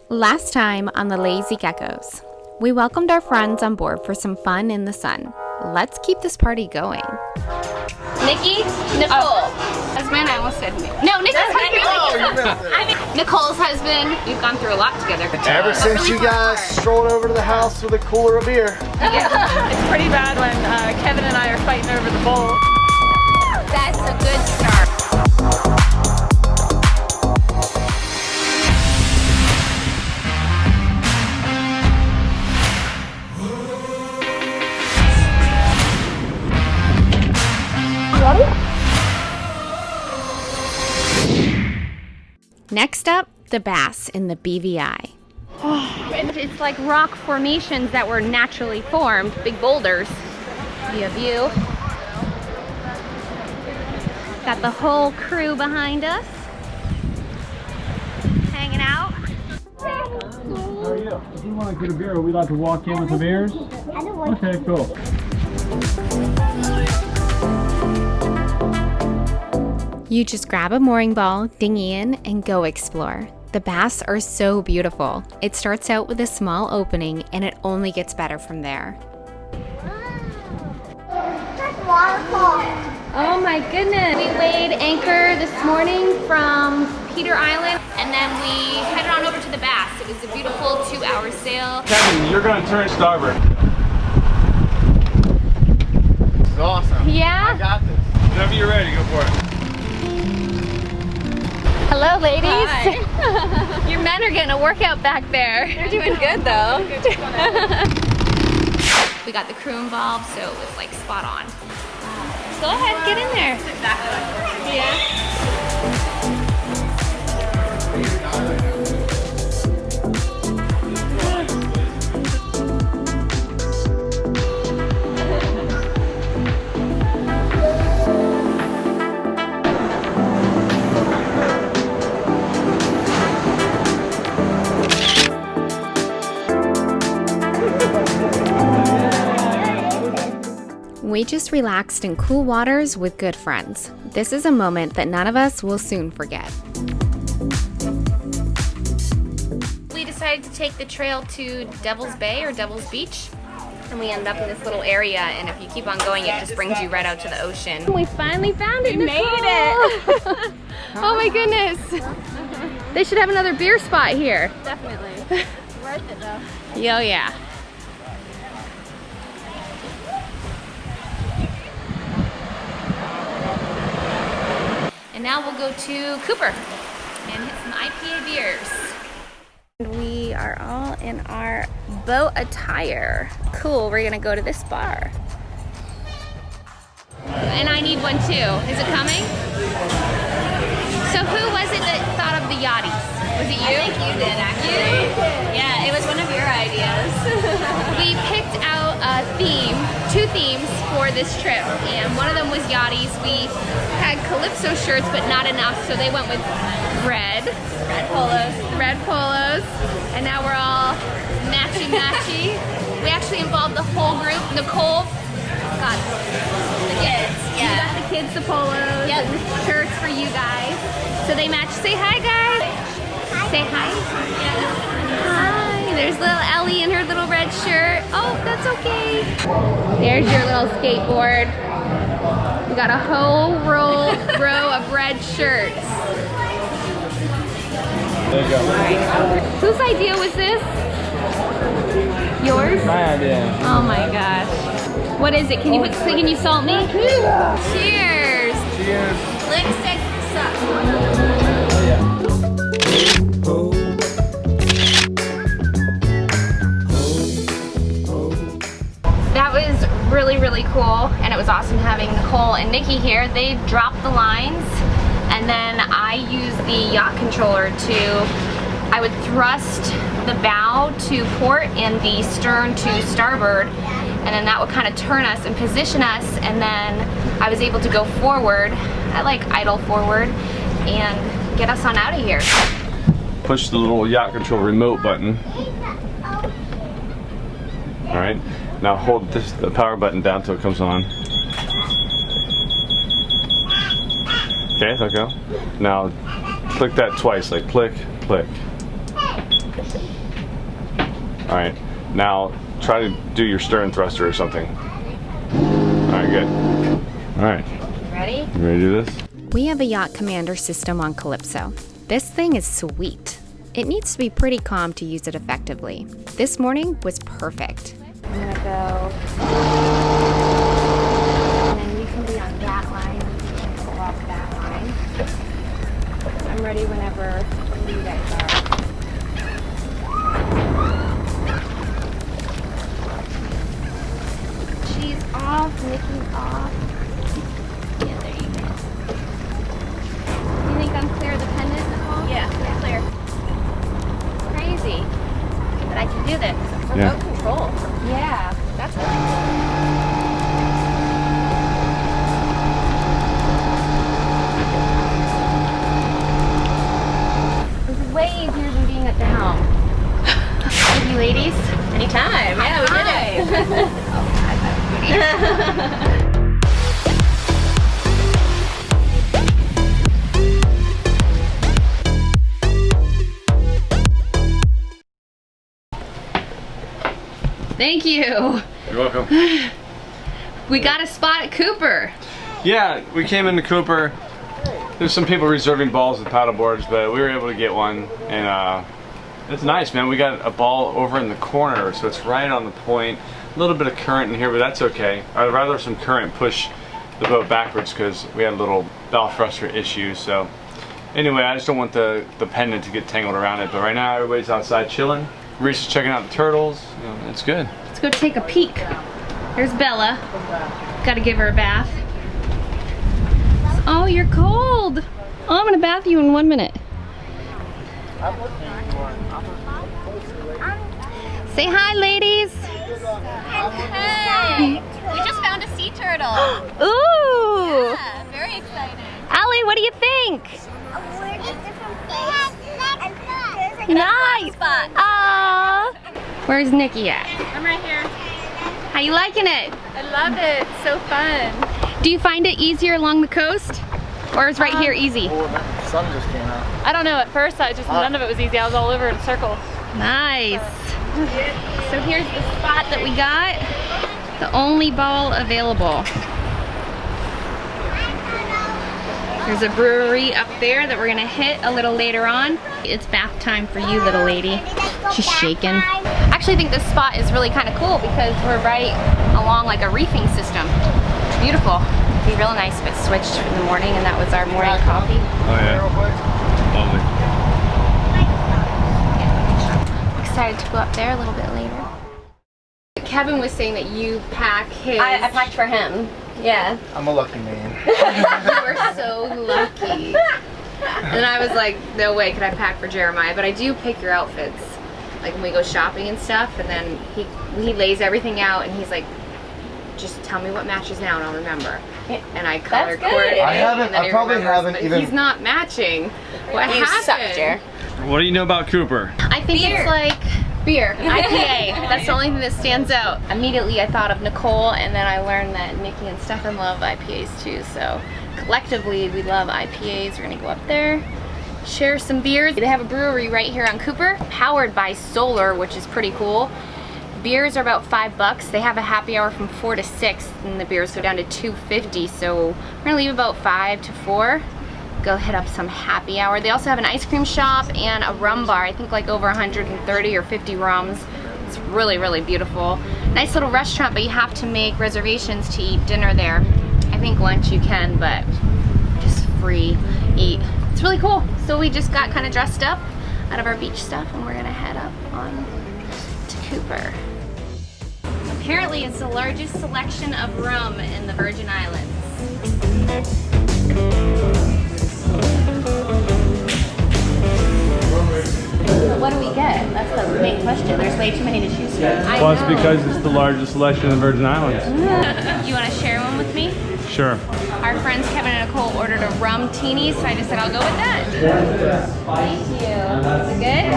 Last time on the Lazy Geckos, we welcomed our friends on board for some fun in the sun. Let's keep this party going. Nikki, Nicole. Husband, I almost said Nick. No, Nikki's husband. Nicole's husband. We've gone through a lot together. Ever since you guys strolled over to the house with a cooler of beer. Yeah. It's pretty bad when Kevin and I are fighting over the bowl. That's a good start. Next up, the bass in the BVI. It's like rock formations that were naturally formed, big boulders. View. Got the whole crew behind us, hanging out. How are you? If you want to get a beer, are we allowed to walk in with the beers? Okay, cool. You just grab a mooring ball, dinghy in, and go explore. The bass are so beautiful. It starts out with a small opening and it only gets better from there. Oh my goodness. We weighed anchor this morning from Peter Island and then we headed on over to the Bass. It was a beautiful 2-hour sail. Kevin, you're going to turn starboard. This is awesome. Yeah? I got this. Whenever you're ready, go for it. Hello ladies. Hi. Your men are getting a workout back there. They're doing good though. We got the crew involved, so it was like spot on. Go ahead, get in there. Yeah. We just relaxed in cool waters with good friends. This is a moment that none of us will soon forget. We decided to take the trail to Devil's Bay or Devil's Beach. And we end up in this little area, and if you keep on going, it just brings you right out to the ocean. We finally found it, Nicole. Made it! Oh my goodness. They should have another beer spot here. Definitely. Worth it though. Oh yeah. And now we'll go to Cooper and hit some IPA beers. We are all in our boat attire. Cool, we're gonna go to this bar. And I need one too. Is it coming? So who was it that thought of the yachties? Was it you? I think you did actually. Yeah, it was one of your ideas. We picked out a theme, 2 themes for this trip, and one of them was yachties. We had Calypso shirts, but not enough, so they went with red polos, and now we're all matchy. We actually involved the whole group. Nicole got the kids. Yeah. You got the kids the polos, yep, and shirts for you guys. So they match. Say hi, guys. Hi. Say hi. Yeah. Hi. There's little Ellie in her little red shirt. Oh, that's okay. There's your little skateboard. We got a whole row of red shirts. There you go. Right. Whose idea was this? Yours? My idea. Oh my gosh. What is it? Can you salt me? Cheers. Cheers. Lipstick sucks. That was really cool, and it was awesome having Nicole and Nikki here. They dropped the lines, and then I used the yacht controller I would thrust the bow to port and the stern to starboard, and then that would kind of turn us and position us, and then I was able to go forward. I like idle forward and get us on out of here. Push the little yacht control remote button. Alright, now hold the power button down till it comes on. Okay, let go. Now click that twice, like click, click. All right, now try to do your stern thruster or something. All right, good. All right. Ready? You ready to do this? We have a yacht commander system on Calypso. This thing is sweet. It needs to be pretty calm to use it effectively. This morning was perfect. I'm gonna go, and then you can be on that line, you can pull off that line. I'm ready whenever you guys are. She's off, Nikki's off. Yeah, there you go. You think I'm clear of the pendant, Nicole? Yeah, clear. Crazy. But I can do this. Yeah. Remote control. Yeah, that's really cool. This is way easier than being at the helm. Thank you, ladies. Anytime. Yeah, we did it. Thank you. You're welcome. We got a spot at Cooper. Yeah, we came into Cooper. There's some people reserving balls with paddle boards, but we were able to get one, and it's nice, man. We got a ball over in the corner, so it's right on the point. A little bit of current in here, but that's okay. I'd rather some current push the boat backwards because we had a little bow thruster issue. So anyway, I just don't want the pendant to get tangled around it. But right now, everybody's outside chilling. Reese is checking out the turtles. You know, it's good. Let's go take a peek. There's Bella. Gotta give her a bath. Oh, you're cold. Oh, I'm gonna bath you in 1 minute. Say hi, ladies. Hey. We just found a sea turtle. Ooh. Yeah, very exciting. Allie, what do you think? We're in a different place. Nice. Aww. Where's Nikki at? I'm right here. How you liking it? I love it. It's so fun. Do you find it easier along the coast? Or is right here easy? Oh, the sun just came out. I don't know. At first, none of it was easy. I was all over in a circle. Nice. So here's the spot that we got. The only ball available. There's a brewery up there that we're gonna hit a little later on. It's bath time for you, little lady. She's shaking. I actually think this spot is really kind of cool because we're right along like a reefing system. It's beautiful. It'd be real nice if it switched in the morning and that was our morning coffee. Oh yeah. Lovely. Excited to go up there a little bit later. Kevin was saying that you pack his... I packed for him. Yeah. I'm a lucky man. You were so lucky. And I was like, no way could I pack for Jeremiah, but I do pick your outfits. Like when we go shopping and stuff, and then he lays everything out and he's like, just tell me what matches now and I'll remember. And I color coordinate. I probably haven't even... He's not matching. What You happened? suck, Jer. What do you know about Cooper? I think it's like beer, IPA. That's the only thing that stands out. Immediately I thought of Nicole, and then I learned that Nikki and Stefan love IPAs too. So collectively we love IPAs. We're gonna go up there, share some beers. They have a brewery right here on Cooper, powered by solar, which is pretty cool. Beers are about $5. They have a happy hour from 4 to 6, and the beers go down to $2.50. So we're gonna leave about 5 to 4. Go hit up some happy hour. They also have an ice cream shop and a rum bar. I think like over 130 or 50 rums. It's really, really beautiful. Nice little restaurant, but you have to make reservations to eat dinner there. I think lunch you can, but just free eat. It's really cool. So we just got kind of dressed up out of our beach stuff, and we're gonna head up on to Cooper. Apparently it's the largest selection of rum in the Virgin Islands. So what do we get? That's the main question. There's way too many to choose from. Well, it's because it's the largest selection in the Virgin Islands. You want to share one with me? Sure. Our friends Kevin and Nicole ordered a rum teeny, so I just said I'll go with that. Thank you. Is it good?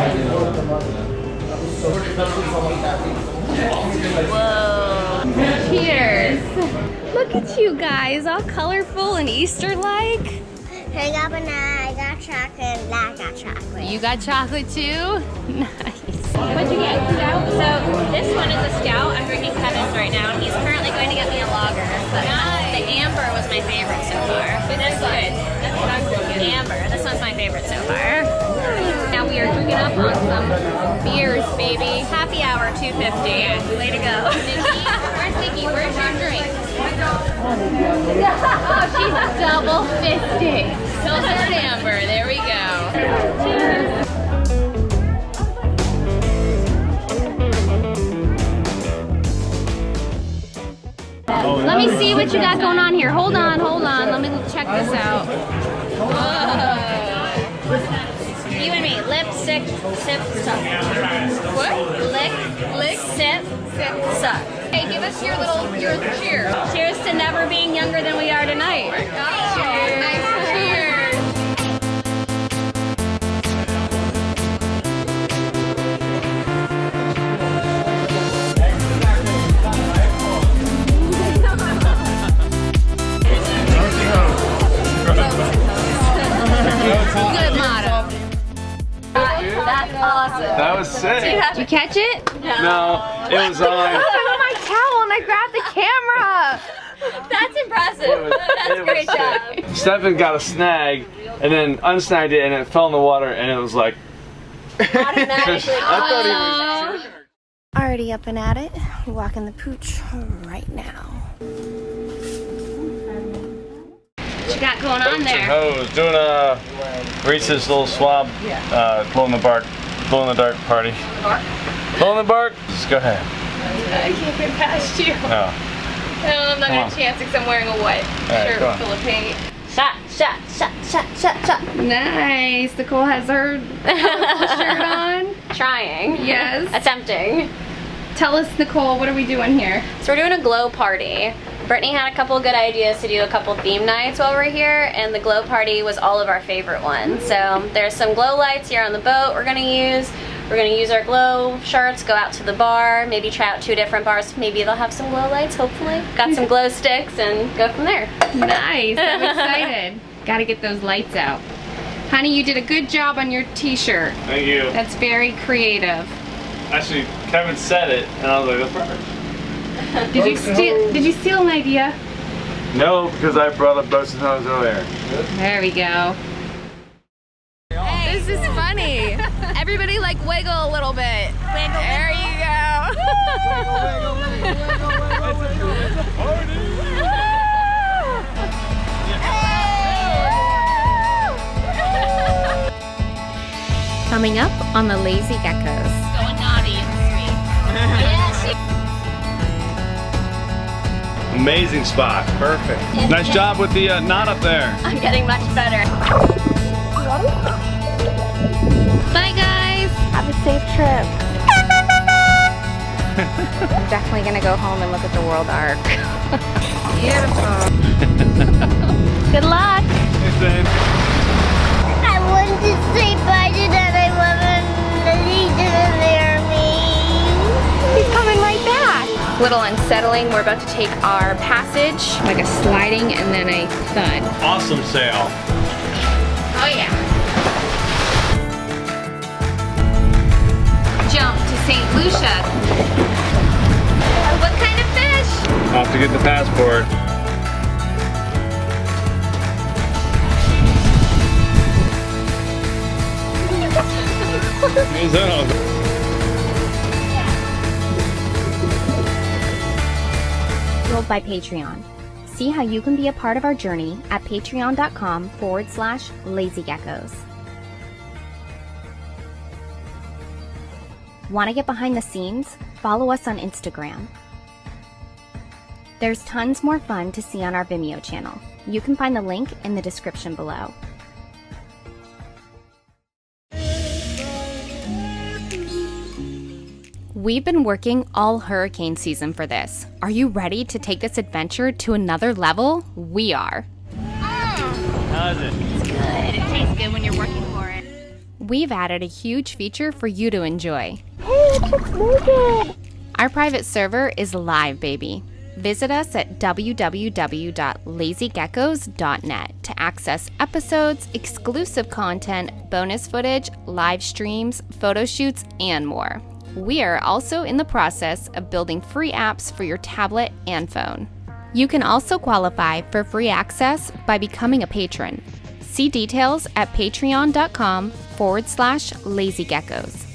Whoa. Cheers. Look at you guys, all colorful and Easter-like. I got banana, I got chocolate and I got chocolate. You got chocolate too? Nice. What'd you get? Stout? So this one is a stout. I'm drinking Kevin's right now, and he's currently going to get me a lager. But the amber was my favorite so far. That's good. That's what I'm drinking. Amber. This one's my favorite so far. Now we are drinking up on some beers, baby. Happy hour 250. Way to go. Nikki, where's Nikki? Where's your drink? Oh, she's double fisting. Pilsner amber. There we go. Cheers. Let me see what you got going on here. Hold on. Let me check this out. Whoa. You and me. Lip, sip, suck. What? Lick, sip, suck. Hey, give us your cheers. Cheers to never being younger than we are tonight. Cheers. Nice cheers. Good motto. That's awesome. That was sick. Did you catch it? No, it was on. I put my towel and I grabbed the camera. That's impressive. That's a great job. Stefan got a snag and then unsnagged it and it fell in the water and it was like. Automatically. I thought he was. Already up and at it, walking the pooch right now. What you got going on there? Oh, doing a Reese's little swab, glow in the dark party. Glow in the dark? Just go ahead. I can't get past you. No. No, I'm not gonna chance because I'm wearing a white right, shirt go on. full of paint. Shot. Nice. Nicole has her shirt on. Trying. Yes. Attempting. Tell us, Nicole, what are we doing here? So we're doing a glow party. Brittany had a couple of good ideas to do a couple theme nights while we're here, and the glow party was all of our favorite ones. So there's some glow lights here on the boat we're gonna use. We're gonna use our glow shirts, go out to the bar, maybe try out 2 different bars. Maybe they'll have some glow lights, hopefully. Got some glow sticks and go from there. Nice. I'm excited. Gotta get those lights out. Honey, you did a good job on your t-shirt. Thank you. That's very creative. Actually, Kevin said it and I was like, that's perfect. Did you steal an idea? No, because I brought up boats and hose earlier. There we go. This is funny. Everybody like wiggle a little bit. Wiggle. There you go. Coming up on the Lazy Geckos. Going naughty in the street. Yes. Amazing spot. Perfect. Nice job with the knot up there. I'm getting much better. Bye, guys. Have a safe trip. I'm definitely gonna go home and look at the World Arc. Beautiful. Good luck. Hey, Zane. I wanted to say bye to that. I wasn't. He didn't hear me. He's coming right back. Little unsettling. We're about to take our passage, like a sliding and then a thud. Awesome sail. Oh yeah. Jump to St. Lucia. What kind of fish? I'll have to get the passport. Fueled by Patreon. See how you can be a part of our journey at patreon.com/lazygeckos. Want to get behind the scenes? Follow us on Instagram. There's tons more fun to see on our Vimeo channel. You can find the link in the description below. We've been working all hurricane season for this. Are you ready to take this adventure to another level? We are. How is it? Good. It tastes good when you're working for it. We've added a huge feature for you to enjoy. Our private server is live, baby. Visit us at www.lazygeckos.net to access episodes, exclusive content, bonus footage, live streams, photo shoots, and more. We are also in the process of building free apps for your tablet and phone. You can also qualify for free access by becoming a patron. See details at patreon.com/lazygeckos.